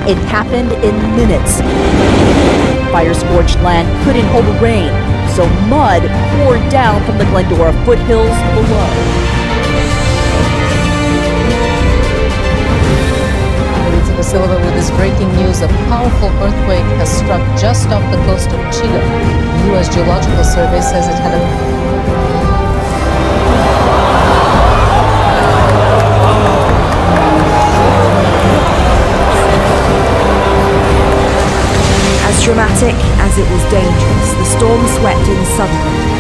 It happened in minutes. Fire-scorched land couldn't hold rain, so mud poured down from the Glendora foothills below. Silva with this breaking news. A powerful earthquake has struck just off the coast of Chile. The U.S. Geological Survey says it had a... As dramatic as it was dangerous, the storm swept in suddenly.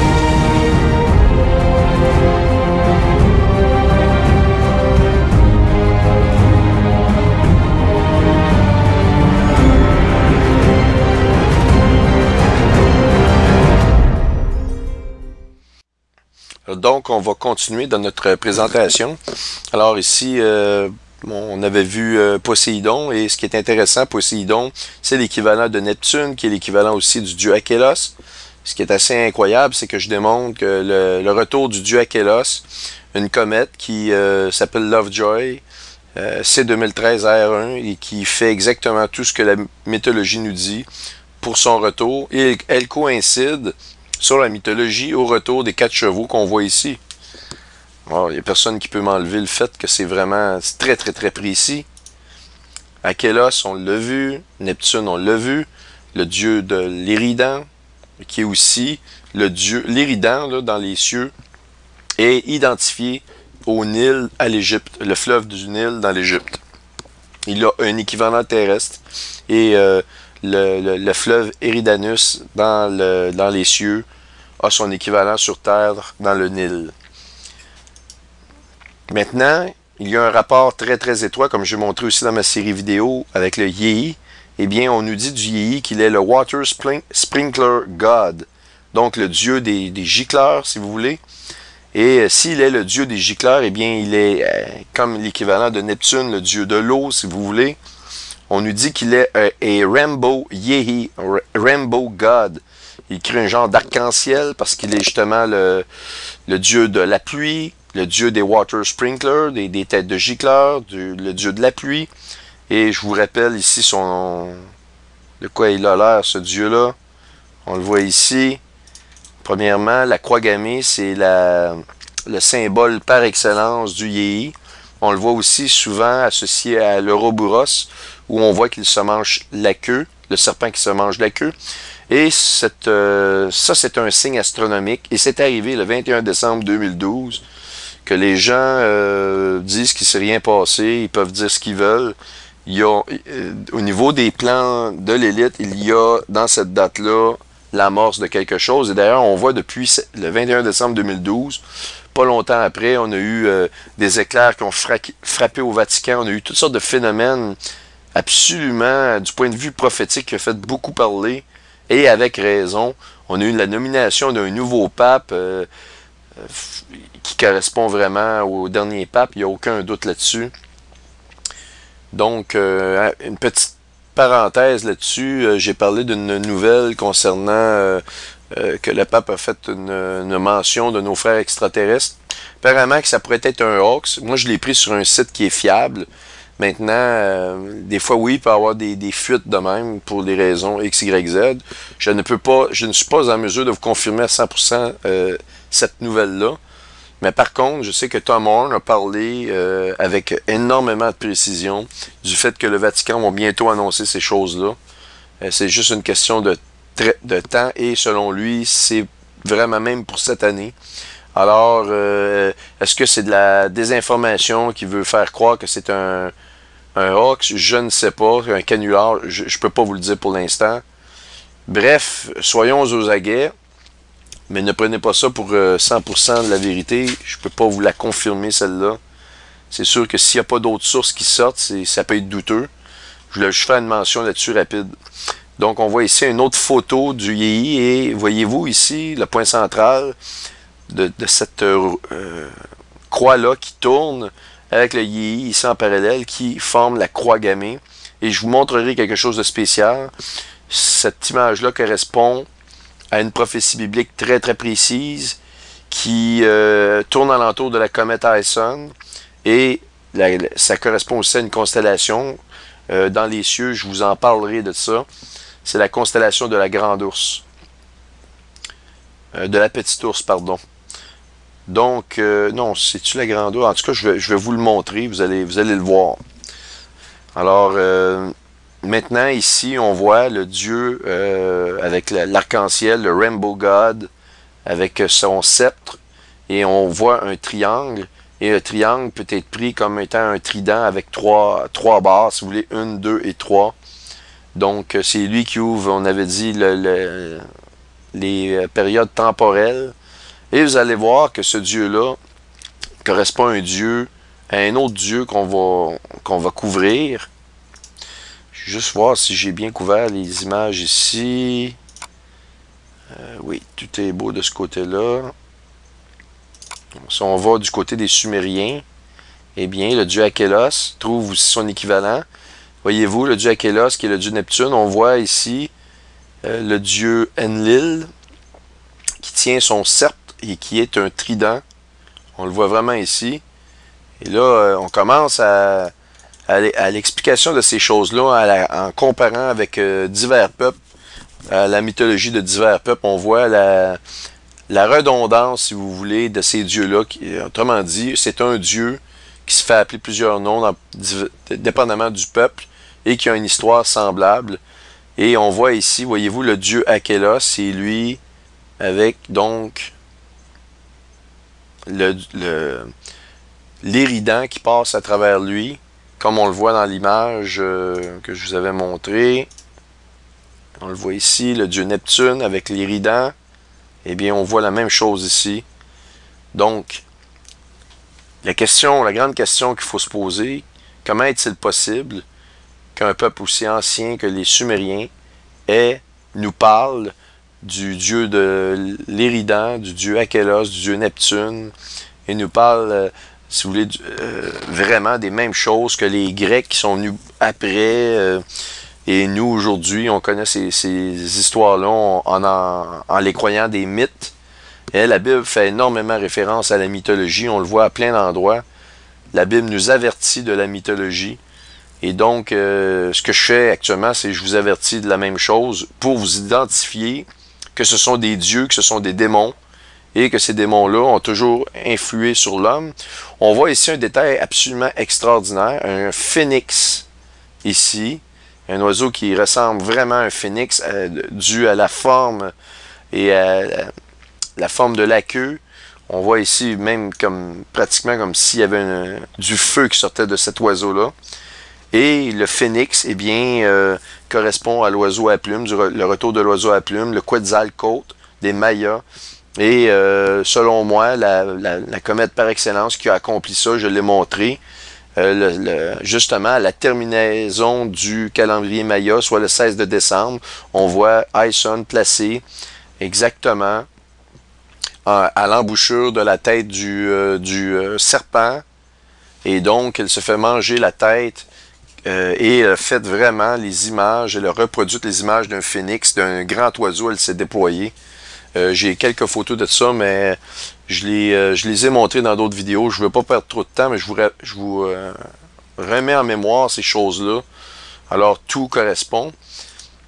Donc, on va continuer dans notre présentation. Alors ici, on avait vu Poséidon, et ce qui est intéressant, Poséidon, c'est l'équivalent de Neptune, qui est l'équivalent aussi du dieu Achélos. Ce qui est assez incroyable, c'est que je démontre que le retour du dieu Achélos, une comète qui s'appelle Lovejoy, C2013 R1, et qui fait exactement tout ce que la mythologie nous dit pour son retour, et elle coïncide sur la mythologie au retour des 4 chevaux qu'on voit ici. Il n'y a personne qui peut m'enlever le fait que c'est vraiment très très très précis. Achélos, on l'a vu. Neptune, on l'a vu. Le dieu de l'Éridan, qui est aussi le dieu, l'Éridan là, dans les cieux, est identifié au Nil à l'Égypte, le fleuve du Nil dans l'Égypte. Il a un équivalent terrestre, et le fleuve Eridanus dans les cieux a son équivalent sur Terre dans le Nil. Maintenant, il y a un rapport très très étroit, comme j'ai montré aussi dans ma série vidéo avec le Yéhi. Eh bien, on nous dit du Yéhi qu'il est le Water Sprinkler God, donc le dieu des gicleurs, si vous voulez. Et s'il est le dieu des gicleurs, eh bien, il est comme l'équivalent de Neptune, le dieu de l'eau, si vous voulez. On nous dit qu'il est un Rainbow Yéhi, Rainbow God. Il crée un genre d'arc-en-ciel parce qu'il est justement le dieu de la pluie, le dieu des water sprinklers, des têtes de gicleurs, le dieu de la pluie. Et je vous rappelle ici de quoi il a l'air, ce dieu-là. On le voit ici. Premièrement, la croix gammée, c'est le symbole par excellence du Yéhi. On le voit aussi souvent associé à l'Ouroboros, où on voit qu'il se mange la queue, le serpent qui se mange la queue. Et ça, c'est un signe astronomique. Et c'est arrivé le 21 décembre 2012, que les gens disent qu'il ne s'est rien passé, ils peuvent dire ce qu'ils veulent. Au niveau des plans de l'élite, il y a dans cette date-là l'amorce de quelque chose. Et d'ailleurs, on voit depuis le 21 décembre 2012, pas longtemps après, on a eu des éclairs qui ont frappé au Vatican. On a eu toutes sortes de phénomènes absolument, du point de vue prophétique, qui a fait beaucoup parler. Et avec raison, on a eu la nomination d'un nouveau pape qui correspond vraiment au dernier pape. Il n'y a aucun doute là-dessus. Donc, une petite parenthèse là-dessus. J'ai parlé d'une nouvelle concernant que le pape a fait une mention de nos frères extraterrestres. Apparemment que ça pourrait être un hoax. Moi, je l'ai pris sur un site qui est fiable. Maintenant, des fois, oui, il peut y avoir des fuites de même pour des raisons X, Y, Z. Je ne suis pas en mesure de vous confirmer à 100% cette nouvelle-là. Mais par contre, je sais que Tom Horn a parlé avec énormément de précision du fait que le Vatican va bientôt annoncer ces choses-là. C'est juste une question de temps, et selon lui, c'est vraiment même pour cette année. Alors, est-ce que c'est de la désinformation qui veut faire croire que c'est un hoax? Je ne sais pas. Un canular, je ne peux pas vous le dire pour l'instant. Bref, soyons aux aguets, mais ne prenez pas ça pour 100% de la vérité. Je ne peux pas vous la confirmer, celle-là. C'est sûr que s'il n'y a pas d'autres sources qui sortent, ça peut être douteux. Je voulais juste faire une mention là-dessus rapide. Donc, on voit ici une autre photo du Yéhi, et voyez-vous ici le point central de cette croix-là qui tourne avec le Yéhi ici en parallèle, qui forme la croix gammée. Et je vous montrerai quelque chose de spécial. Cette image-là correspond à une prophétie biblique très très précise qui tourne alentour de la comète Ison, et ça correspond aussi à une constellation. dans les cieux, je vous en parlerai de ça. C'est la constellation de la Grande Ourse. De la Petite Ourse, pardon. Donc, non, c'est-tu la Grande Ourse? En tout cas, je vais vous le montrer, vous allez le voir. Alors, maintenant, ici, on voit le Dieu avec l'arc-en-ciel, le Rainbow God, avec son sceptre, et on voit un triangle, et le triangle peut être pris comme étant un trident avec trois barres, si vous voulez, 1, 2 et 3. Donc, c'est lui qui ouvre, on avait dit, les périodes temporelles. Et vous allez voir que ce Dieu-là correspond à un autre Dieu qu'on va couvrir. Je vais juste voir si j'ai bien couvert les images ici. Oui, tout est beau de ce côté-là. Si on va du côté des Sumériens, eh bien, le dieu Akelos trouve aussi son équivalent. Voyez-vous, le dieu Akelos, qui est le dieu Neptune, on voit ici le dieu Enlil, qui tient son sceptre et qui est un trident. On le voit vraiment ici. Et là, on commence à l'explication de ces choses-là, en comparant avec divers peuples, la mythologie de divers peuples, on voit la redondance, si vous voulez, de ces dieux-là. Autrement dit, c'est un dieu qui se fait appeler plusieurs noms, dépendamment du peuple, et qui a une histoire semblable. Et on voit ici, voyez-vous, le dieu Akelos, c'est lui, avec donc l'éridan qui passe à travers lui, comme on le voit dans l'image que je vous avais montrée. On le voit ici, le dieu Neptune avec l'éridan. Eh bien, on voit la même chose ici. Donc, la grande question qu'il faut se poser, comment est-il possible qu'un peuple aussi ancien que les Sumériens nous parle du dieu de l'éridan, du dieu Akelos, du dieu Neptune, et nous parle, si vous voulez, vraiment des mêmes choses que les Grecs qui sont venus après. Et nous, aujourd'hui, on connaît ces histoires-là en les croyant des mythes. Et la Bible fait énormément référence à la mythologie. On le voit à plein d'endroits. La Bible nous avertit de la mythologie. Et donc, ce que je fais actuellement, c'est que je vous avertis de la même chose pour vous identifier que ce sont des dieux, que ce sont des démons, et que ces démons-là ont toujours influé sur l'homme. On voit ici un détail absolument extraordinaire, un phénix ici. Un oiseau qui ressemble vraiment à un phénix dû à la forme et à la forme de la queue. On voit ici même pratiquement comme s'il y avait du feu qui sortait de cet oiseau-là. Et le phénix, eh bien, correspond à l'oiseau à plumes, le retour de l'oiseau à plumes, le Quetzalcoatl des Mayas. Et selon moi, la comète par excellence qui a accompli ça, je l'ai montré. Justement, à la terminaison du calendrier Maya, soit le 16 de décembre, on voit Ison placé exactement à l'embouchure de la tête du serpent. Et donc, elle se fait manger la tête et elle a fait vraiment les images, elle a reproduit les images d'un phénix, d'un grand oiseau, elle s'est déployée. J'ai quelques photos de ça, mais je les ai montrées dans d'autres vidéos. Je ne veux pas perdre trop de temps, mais je vous remets en mémoire ces choses-là. Alors, tout correspond.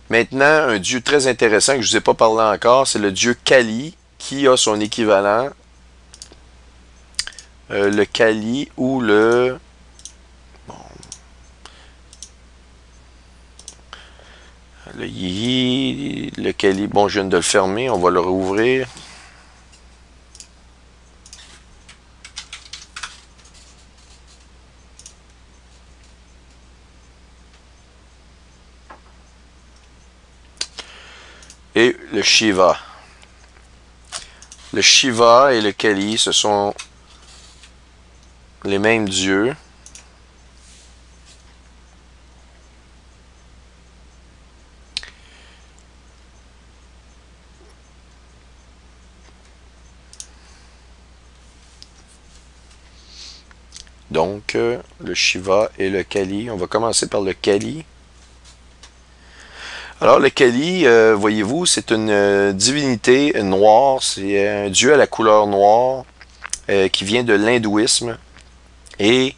Maintenant, un dieu très intéressant que je ne vous ai pas parlé encore, c'est le dieu Kali, qui a son équivalent. Le Kali ou le... Le Yi, le Kali, bon, je viens de le fermer, on va le rouvrir. Et le Shiva. Le Shiva et le Kali, ce sont les mêmes dieux. Donc, le Shiva et le Kali. On va commencer par le Kali. Alors, le Kali, voyez-vous, c'est une divinité noire. C'est un dieu à la couleur noire qui vient de l'hindouisme. Et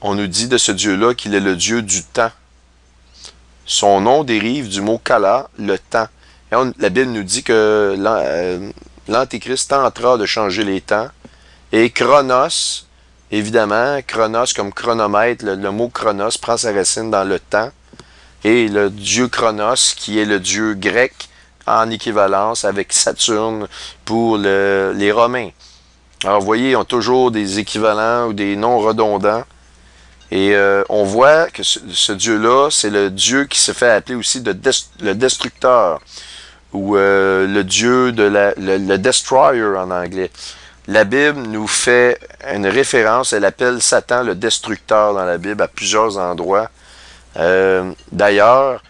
on nous dit de ce dieu-là qu'il est le dieu du temps. Son nom dérive du mot kala, le temps. Et la Bible nous dit que l'Antéchrist tentera de changer les temps. Et Chronos, évidemment, Chronos comme chronomètre, le mot Chronos prend sa racine dans le temps. Et le dieu Chronos, qui est le dieu grec, en équivalence avec Saturne pour les Romains. Alors, vous voyez, ils ont toujours des équivalents ou des noms redondants. Et on voit que ce dieu-là, c'est le dieu qui se fait appeler aussi le destructeur, ou le dieu de le destroyer en anglais. La Bible nous fait une référence, elle appelle Satan le destructeur dans la Bible à plusieurs endroits. D'ailleurs,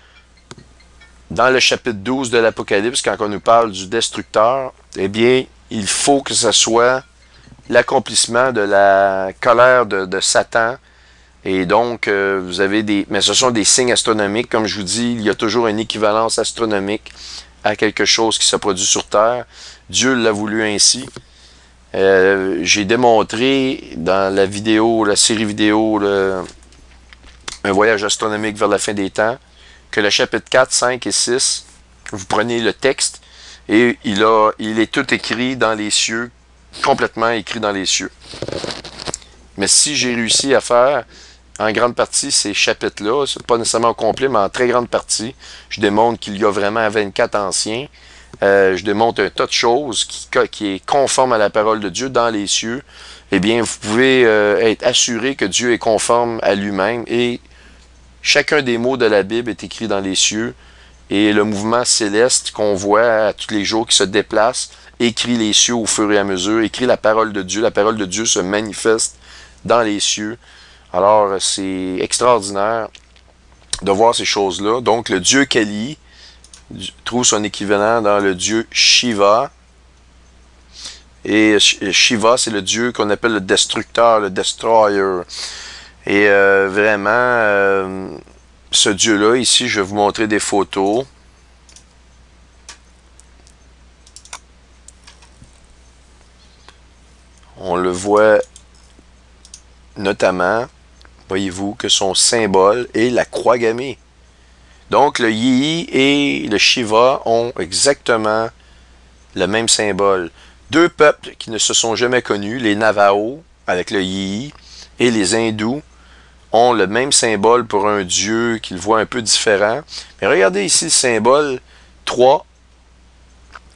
dans le chapitre 12 de l'Apocalypse, quand on nous parle du destructeur, eh bien, il faut que ce soit l'accomplissement de la colère de Satan. Et donc, vous avez mais ce sont des signes astronomiques. Comme je vous dis, il y a toujours une équivalence astronomique à quelque chose qui se produit sur Terre. Dieu l'a voulu ainsi. J'ai démontré dans la vidéo, la série vidéo, un voyage astronomique vers la fin des temps, que le chapitre 4, 5 et 6, vous prenez le texte et il est tout écrit dans les cieux, complètement écrit dans les cieux. Mais si j'ai réussi à faire en grande partie ces chapitres-là, c'est pas nécessairement au complet, mais en très grande partie, je démontre qu'il y a vraiment 24 anciens. Je démontre un tas de choses qui est conforme à la parole de Dieu dans les cieux. Eh bien, vous pouvez être assuré que Dieu est conforme à lui-même et chacun des mots de la Bible est écrit dans les cieux et le mouvement céleste qu'on voit tous les jours qui se déplace écrit les cieux au fur et à mesure, écrit la parole de Dieu. La parole de Dieu se manifeste dans les cieux. Alors, c'est extraordinaire de voir ces choses-là. Donc, le dieu Kali trouve son équivalent dans le dieu Shiva. Et Shiva, c'est le dieu qu'on appelle le destructeur, le destroyer. Et vraiment, ce dieu-là, ici, je vais vous montrer des photos. On le voit notamment, voyez-vous, que son symbole est la croix gammée. Donc, le Yi et le Shiva ont exactement le même symbole. Deux peuples qui ne se sont jamais connus, les Navajos avec le Yi et les Hindous, ont le même symbole pour un dieu qu'ils voient un peu différent. Mais regardez ici le symbole 3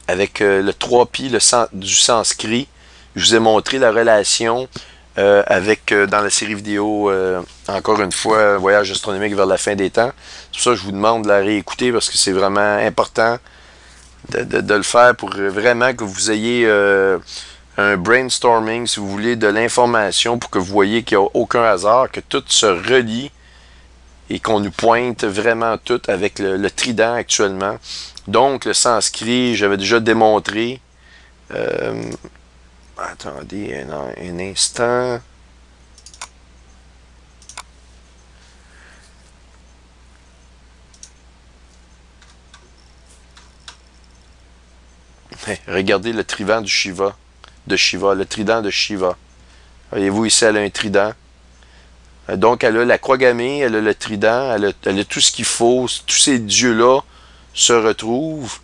avec le 3 pi du sanskrit. Je vous ai montré la relation dans la série vidéo, encore une fois, Voyage astronomique vers la fin des temps. C'est pour ça que je vous demande de la réécouter parce que c'est vraiment important de le faire pour vraiment que vous ayez un brainstorming, si vous voulez, de l'information pour que vous voyez qu'il n'y a aucun hasard, que tout se relie et qu'on nous pointe vraiment tout avec le trident actuellement. Donc, le sanskrit, j'avais déjà démontré. Attendez un instant. Regardez le trident de Shiva, le trident de Shiva. Voyez-vous ici, elle a un trident. Donc, elle a la croix gammée, elle a le trident, elle a tout ce qu'il faut. Tous ces dieux-là se retrouvent.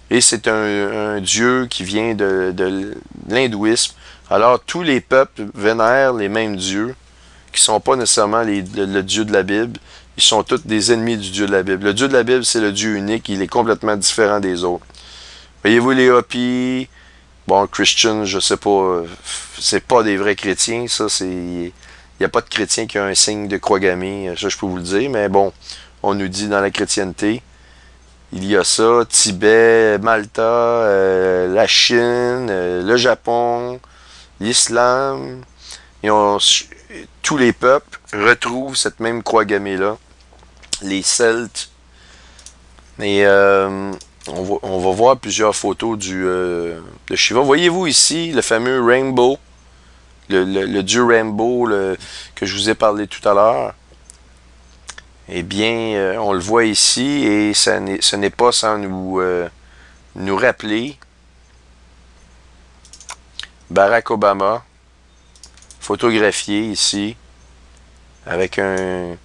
Et c'est un dieu qui vient de l'hindouisme. Alors, tous les peuples vénèrent les mêmes dieux, qui ne sont pas nécessairement le dieu de la Bible. Ils sont tous des ennemis du dieu de la Bible. Le dieu de la Bible, c'est le dieu unique. Il est complètement différent des autres. Voyez-vous les Hopis, bon, Christian, je sais pas, c'est pas des vrais chrétiens, ça, il n'y a pas de chrétien qui a un signe de croix gammée, ça je peux vous le dire, mais bon, on nous dit dans la chrétienté, il y a ça, Tibet, Malta, la Chine, le Japon, l'Islam, et tous les peuples retrouvent cette même croix gammée-là, les Celtes, et on va voir plusieurs photos de Shiva. Voyez-vous ici le fameux Rainbow, le dieu Rainbow que je vous ai parlé tout à l'heure. Eh bien, on le voit ici et ce n'est pas sans nous rappeler Barack Obama, photographié ici, avec un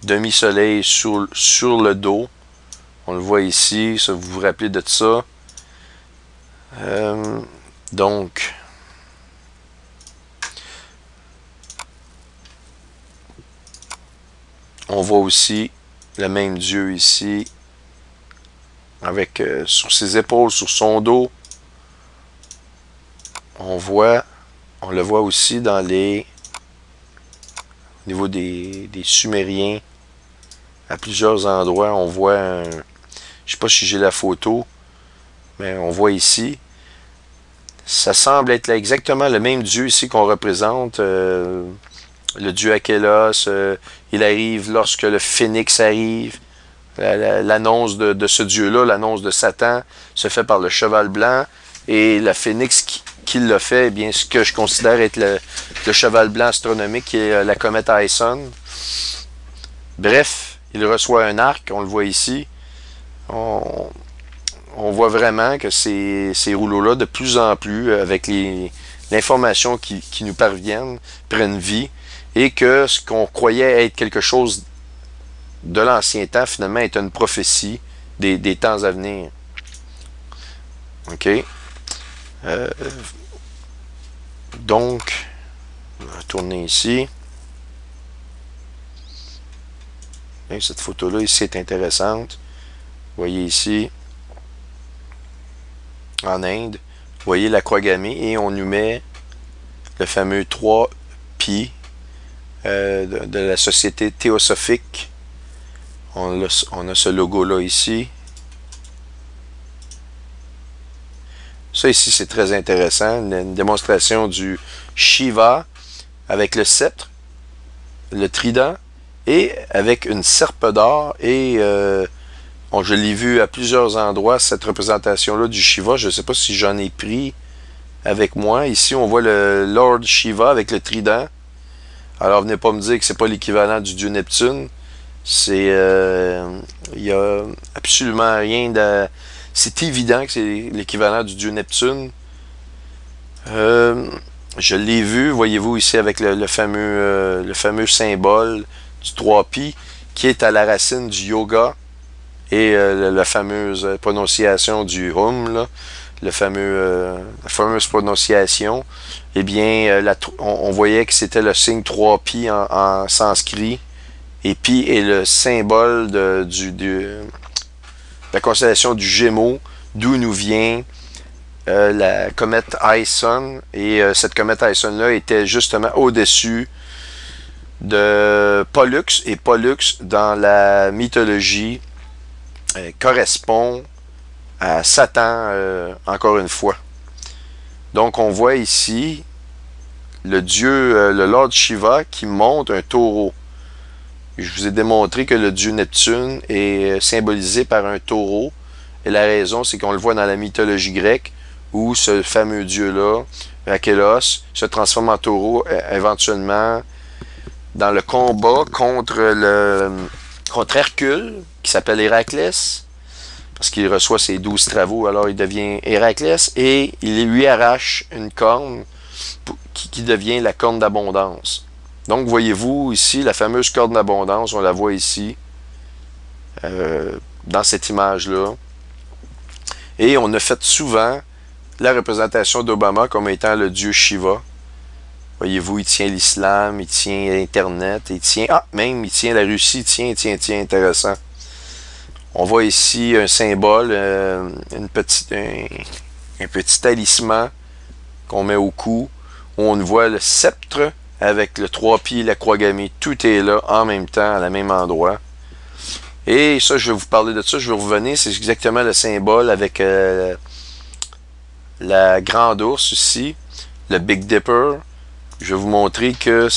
demi-soleil sur le dos. On le voit ici, ça, vous vous rappelez de ça. Donc, on voit aussi le même Dieu ici, avec sur ses épaules, sur son dos. On le voit aussi dans les au niveau des Sumériens, à plusieurs endroits. On voit je sais pas si j'ai la photo, mais on voit ici. Ça semble être là exactement le même Dieu ici qu'on représente. Le Dieu Akélos, il arrive lorsque le phénix arrive. L'annonce de ce Dieu-là, l'annonce de Satan, se fait par le cheval blanc. Et le phénix qui l'a fait, eh bien, ce que je considère être le cheval blanc astronomique, qui est la comète Ison. Bref, il reçoit un arc, on le voit ici. On voit vraiment que ces rouleaux-là, de plus en plus, avec l'information qui nous parviennent, prennent vie, et que ce qu'on croyait être quelque chose de l'ancien temps, finalement, est une prophétie des temps à venir. OK? Donc, on va retourner ici. Et cette photo-là, ici, est intéressante. Vous voyez ici, en Inde, vous voyez la croix gammée, et on nous met le fameux 3Pi de la société théosophique. On a ce logo-là ici. Ça ici, c'est très intéressant. Une démonstration du Shiva avec le sceptre, le trident, et avec une serpe d'or. Et je l'ai vu à plusieurs endroits, cette représentation-là du Shiva. Je ne sais pas si j'en ai pris avec moi. Ici, on voit le Lord Shiva avec le trident. Alors, venez pas me dire que c'est pas l'équivalent du dieu Neptune. Il y a absolument rien de... C'est évident que c'est l'équivalent du dieu Neptune. Je l'ai vu, voyez-vous ici, avec le fameux symbole du 3Pi, qui est à la racine du yoga, et la fameuse prononciation du Hum, là, la fameuse prononciation. Eh bien, on voyait que c'était le signe 3Pi en sanskrit, et Pi est le symbole de la constellation du Gémeaux, d'où nous vient la comète Ison. Et cette comète Ison-là était justement au-dessus de Pollux. Et Pollux, dans la mythologie, correspond à Satan, encore une fois. Donc, on voit ici le dieu, le Lord Shiva, qui monte un taureau. Je vous ai démontré que le dieu Neptune est symbolisé par un taureau. Et la raison, c'est qu'on le voit dans la mythologie grecque, où ce fameux dieu-là, Akélos, se transforme en taureau éventuellement dans le combat contre Hercule, qui s'appelle Héraclès, parce qu'il reçoit ses 12 travaux, alors il devient Héraclès, et il lui arrache une corne qui devient la corne d'abondance. Donc, voyez-vous ici, la fameuse corne d'abondance, on la voit ici, dans cette image-là. Et on a fait souvent la représentation d'Obama comme étant le dieu Shiva. Voyez-vous, il tient l'islam, il tient Internet, il tient... même il tient la Russie, il tient, intéressant. On voit ici un symbole, un petit talisman qu'on met au cou, où on voit le sceptre avec le 3Pi et la croix gammée. Tout est là en même temps, à la même endroit. Et ça, je vais vous parler de ça, je vais revenir. C'est exactement le symbole avec la grande ours ici, le Big Dipper. Je vais vous montrer que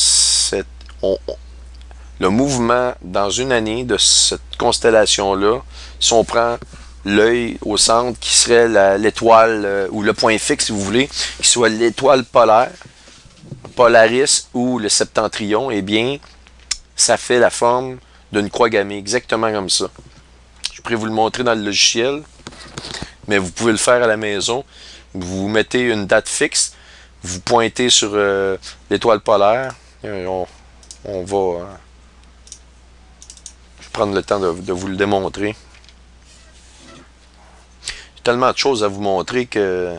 le mouvement dans une année de cette constellation-là, si on prend l'œil au centre, qui serait l'étoile, ou le point fixe, si vous voulez, qui soit l'étoile polaire, Polaris ou le septentrion, eh bien, ça fait la forme d'une croix gammée, exactement comme ça. Je pourrais vous le montrer dans le logiciel, mais vous pouvez le faire à la maison. Vous mettez une date fixe, vous pointez sur l'étoile polaire, on va prendre le temps de vous le démontrer. J'ai tellement de choses à vous montrer que...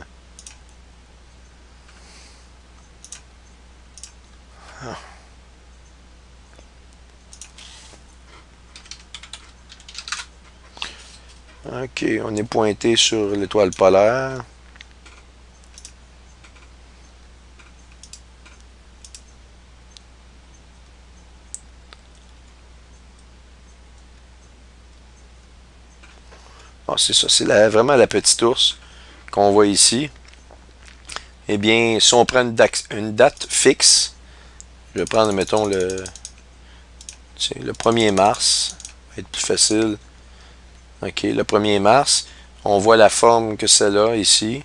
OK, on est pointé sur l'étoile polaire. Bon, c'est ça, c'est vraiment la petite ours qu'on voit ici. Eh bien, si on prend une date fixe, je vais prendre, mettons, le 1er mars, ça va être plus facile. OK, le 1er mars, on voit la forme que c'est là, ici.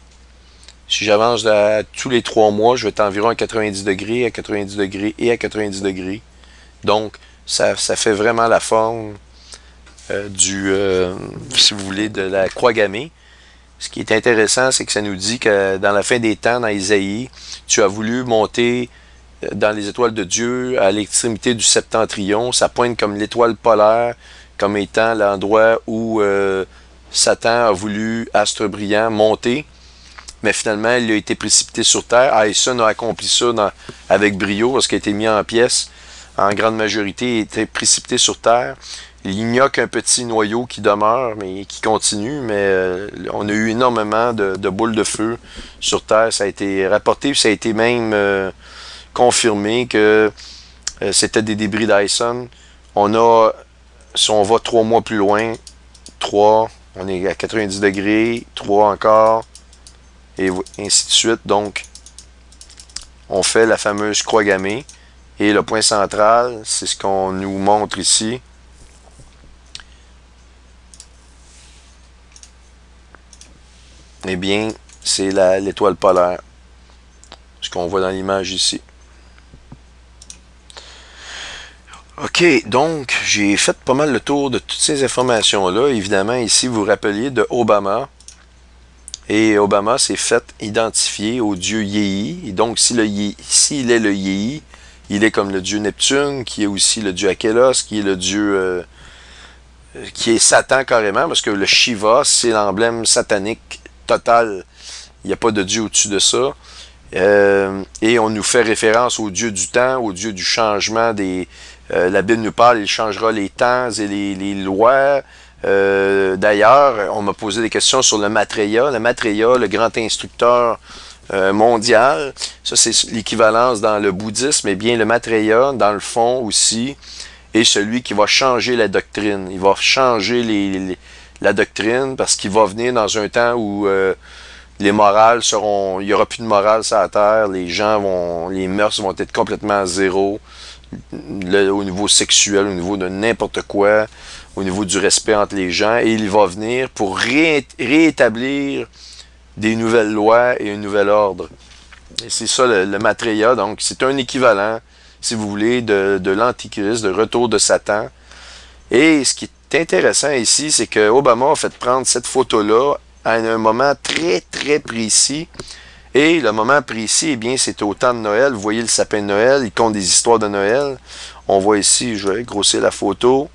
Si j'avance tous les 3 mois, je vais être environ à 90 degrés, à 90 degrés et à 90 degrés. Donc, ça fait vraiment la forme si vous voulez, de la croix gammée. Ce qui est intéressant, c'est que ça nous dit que dans la fin des temps, dans Isaïe, tu as voulu monter dans les étoiles de Dieu à l'extrémité du septentrion. Ça pointe comme l'étoile polaire, comme étant l'endroit où Satan a voulu, astre brillant, monter. Mais finalement, il a été précipité sur terre. Aïson a accompli ça avec brio, parce qu'il a été mis en pièces. En grande majorité, il a été précipité sur terre. Il n'y a qu'un petit noyau qui demeure, mais qui continue. Mais on a eu énormément de boules de feu sur terre. Ça a été rapporté, puis ça a été même confirmé que c'était des débris d'Aïson. Si on va 3 mois plus loin, 3, on est à 90 degrés, 3 encore, et ainsi de suite. Donc, on fait la fameuse croix gammée. Et le point central, c'est ce qu'on nous montre ici. Eh bien, c'est l'étoile polaire. Ce qu'on voit dans l'image ici. OK, donc, j'ai fait pas mal le tour de toutes ces informations-là. Évidemment, ici, vous vous rappeliez de Obama. Et Obama s'est fait identifier au dieu Yéhi. Et donc, s'il est le Yéhi, il est comme le dieu Neptune, qui est aussi le dieu Akelos, qui est le dieu... qui est Satan carrément, parce que le Shiva, c'est l'emblème satanique total. Il n'y a pas de dieu au-dessus de ça. Et on nous fait référence au dieu du temps, au dieu du changement des... la Bible nous parle, il changera les temps et les lois. D'ailleurs, on m'a posé des questions sur le Maitreya. Le Maitreya, le grand instructeur mondial, ça c'est l'équivalence dans le bouddhisme. Eh bien, le Maitreya, dans le fond aussi, est celui qui va changer la doctrine. Il va changer la doctrine parce qu'il va venir dans un temps où les morales seront... Il n'y aura plus de morale sur la terre. Les mœurs vont être complètement à zéro. Au niveau sexuel, au niveau de n'importe quoi, au niveau du respect entre les gens. Et il va venir pour réétablir des nouvelles lois et un nouvel ordre. Et c'est ça le Maitreya. Donc, c'est un équivalent, si vous voulez, de l'Antichrist, de retour de Satan. Et ce qui est intéressant ici, c'est que Obama a fait prendre cette photo-là à un moment très, très précis. Et le moment précis, eh bien, c'est au temps de Noël. Vous voyez le sapin de Noël, il compte des histoires de Noël. On voit ici, je vais grossir la photo.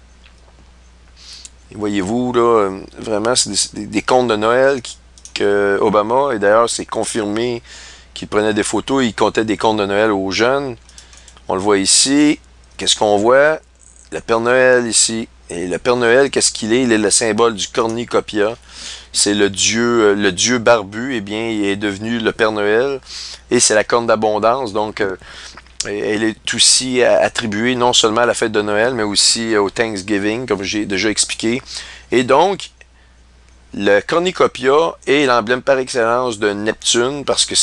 Et voyez-vous, là, vraiment, c'est des contes de Noël que Obama, et d'ailleurs, c'est confirmé qu'il prenait des photos, il comptait des contes de Noël aux jeunes. On le voit ici. Qu'est-ce qu'on voit? Le Père Noël ici. Et le Père Noël, qu'est-ce qu'il est? Il est le symbole du cornucopia. C'est le dieu barbu, eh bien, il est devenu le Père Noël. Et c'est la corne d'abondance. Donc, elle est aussi attribuée non seulement à la fête de Noël, mais aussi au Thanksgiving, comme j'ai déjà expliqué. Et donc, le cornucopia est l'emblème par excellence de Neptune, parce que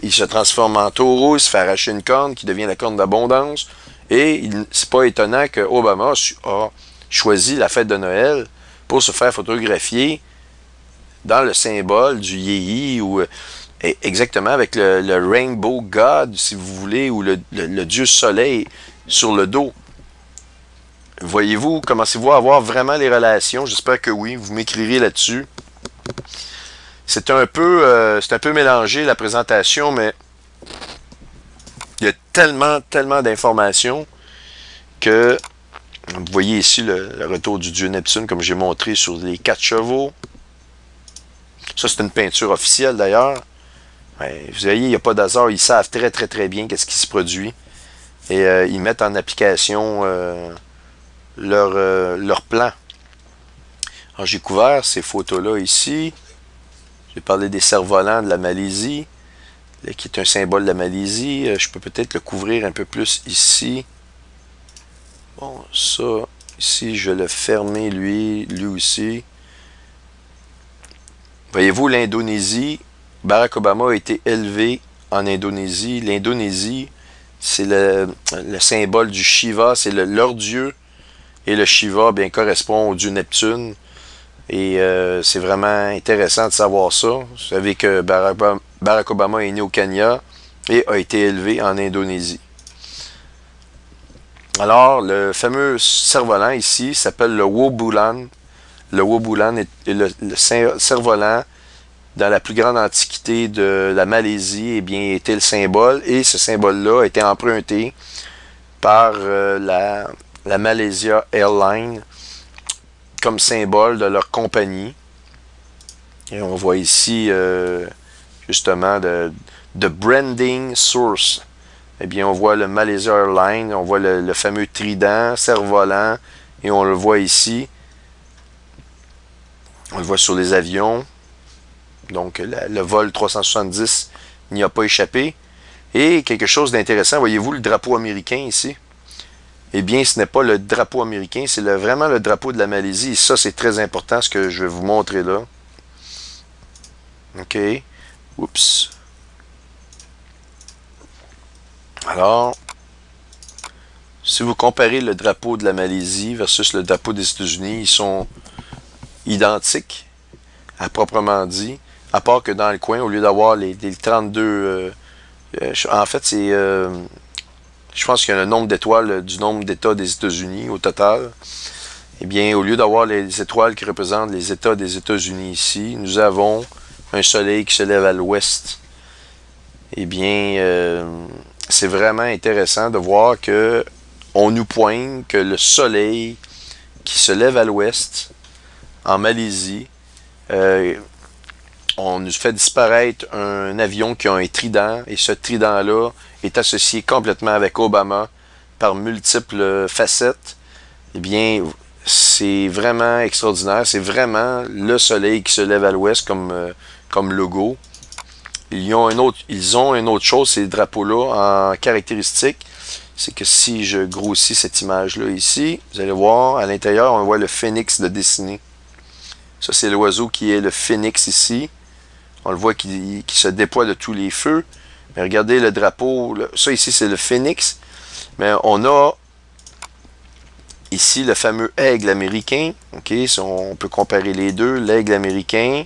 il se transforme en taureau, il se fait arracher une corne qui devient la corne d'abondance. Et c'est pas étonnant que Obama a choisi la fête de Noël pour se faire photographier dans le symbole du Yéhi, ou exactement avec le Rainbow God, si vous voulez, ou le Dieu Soleil sur le dos. Voyez-vous, commencez-vous à voir vraiment les relations? J'espère que oui, vous m'écrirez là-dessus. C'est un peu mélangé la présentation, mais il y a tellement d'informations que Vous voyez ici le retour du dieu Neptune, comme j'ai montré sur les 4 chevaux. Ça, c'est une peinture officielle d'ailleurs. Ouais, vous voyez, il n'y a pas d'hasard. Ils savent très bien qu'est-ce qui se produit. Et ils mettent en application leur plan. Alors, j'ai couvert ces photos-là ici. J'ai parlé des cerfs-volants de la Malaisie, qui est un symbole de la Malaisie. Je peux peut-être le couvrir un peu plus ici. Bon, ça, ici, je vais le fermer, lui aussi. Voyez-vous, l'Indonésie, Barack Obama a été élevé en Indonésie. L'Indonésie, c'est le symbole du Shiva, c'est leur dieu. Et le Shiva, bien, correspond au dieu Neptune. Et c'est vraiment intéressant de savoir ça. Vous savez que Barack Obama est né au Kenya et a été élevé en Indonésie. Alors, le fameux cerf-volant ici s'appelle le Wobulan. Le Wobulan est le cerf-volant dans la plus grande antiquité de la Malaisie, eh bien, était le symbole. Et ce symbole-là a été emprunté par la Malaysia Airlines comme symbole de leur compagnie. Et on voit ici, justement, de branding source. Eh bien, on voit le Malaysia Airlines, on voit le fameux trident, cerf-volant, et on le voit ici. On le voit sur les avions. Donc, le vol 370 n'y a pas échappé. Et quelque chose d'intéressant, voyez-vous le drapeau américain ici? Eh bien, ce n'est pas le drapeau américain, c'est vraiment le drapeau de la Malaisie. Et ça, c'est très important, ce que je vais vous montrer là. OK. Oups. Alors, si vous comparez le drapeau de la Malaisie versus le drapeau des États-Unis, ils sont identiques, à proprement dit, à part que dans le coin, au lieu d'avoir les 32... en fait, c'est... je pense qu'il y a le nombre d'étoiles du nombre d'États des États-Unis au total. Eh bien, au lieu d'avoir les étoiles qui représentent les États des États-Unis ici, nous avons un soleil qui se lève à l'ouest. Eh bien... c'est vraiment intéressant de voir que on nous pointe que le soleil qui se lève à l'ouest, en Malaisie, on nous fait disparaître un avion qui a un trident, et ce trident-là est associé complètement avec Obama par multiples facettes. Eh bien, c'est vraiment extraordinaire. C'est vraiment le soleil qui se lève à l'ouest comme logo. Ils ont une autre chose, ces drapeaux-là, en caractéristique, c'est que si je grossis cette image-là ici, vous allez voir, à l'intérieur, on voit le phénix de dessiné. Ça, c'est l'oiseau qui est le phénix ici. On le voit qui se déploie de tous les feux. Mais regardez le drapeau, ça ici, c'est le phénix. Mais on a ici le fameux aigle américain. OK, on peut comparer les deux, l'aigle américain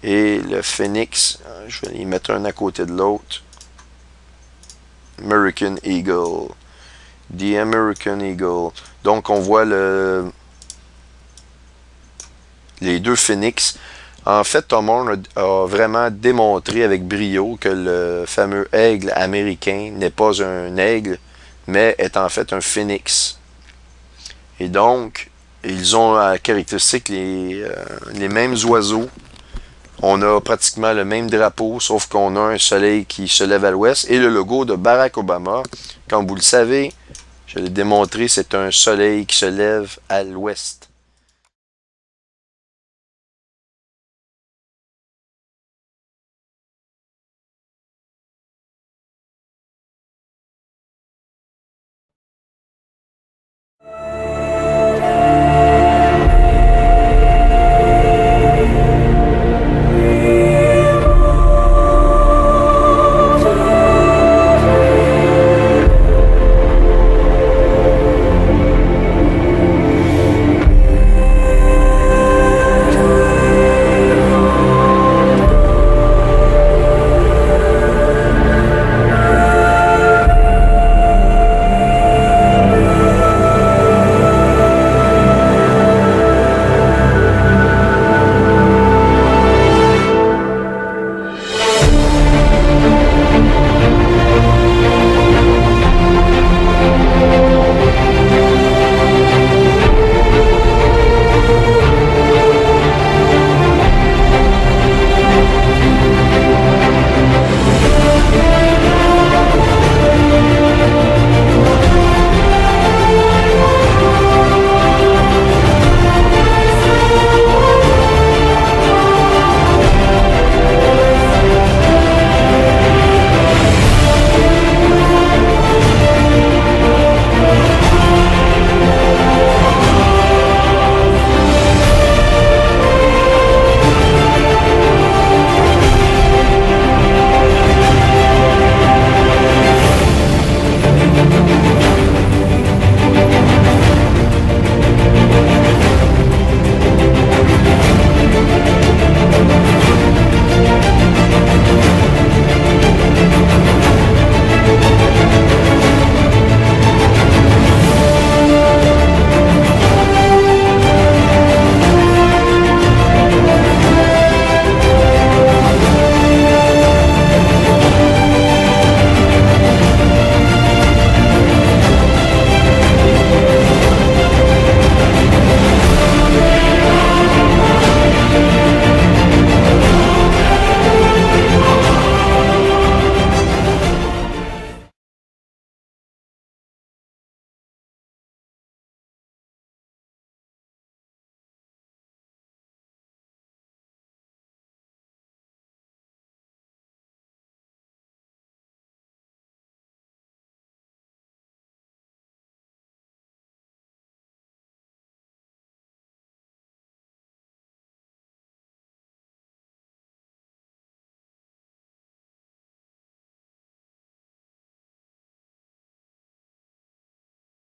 et le phénix. Je vais les mettre un à côté de l'autre. American Eagle. The American Eagle. Donc, on voit les deux phénix. En fait, Tom Horn a vraiment démontré avec brio que le fameux aigle américain n'est pas un aigle, mais est en fait un phénix. Et donc, ils ont à caractéristique les mêmes oiseaux. On a pratiquement le même drapeau, sauf qu'on a un soleil qui se lève à l'ouest. Et le logo de Barack Obama, comme vous le savez, je l'ai démontré, c'est un soleil qui se lève à l'ouest.